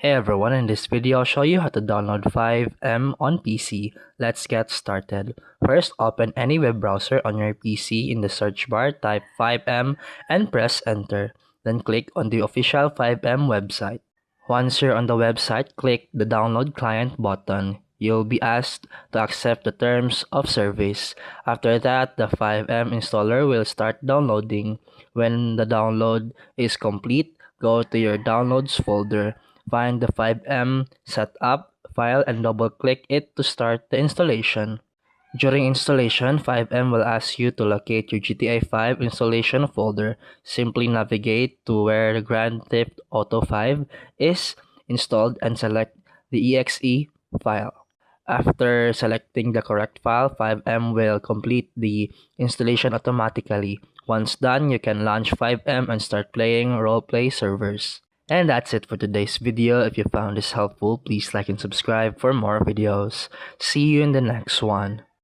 Hey everyone, in this video I'll show you how to download FiveM on PC. Let's get started. First, open any web browser on your PC. In the search bar, type FiveM and press enter. Then click on the official FiveM website. Once you're on the website, click the download client button. You'll be asked to accept the terms of service. After that, the FiveM installer will start downloading. When the download is complete, go to your downloads folder. Find the FiveM setup file and double-click it to start the installation. During installation, FiveM will ask you to locate your GTA 5 installation folder. Simply navigate to where the Grand Theft Auto 5 is installed and select the exe file. After selecting the correct file, FiveM will complete the installation automatically. Once done, you can launch FiveM and start playing roleplay servers. And that's it for today's video. If you found this helpful, please like and subscribe for more videos. See you in the next one.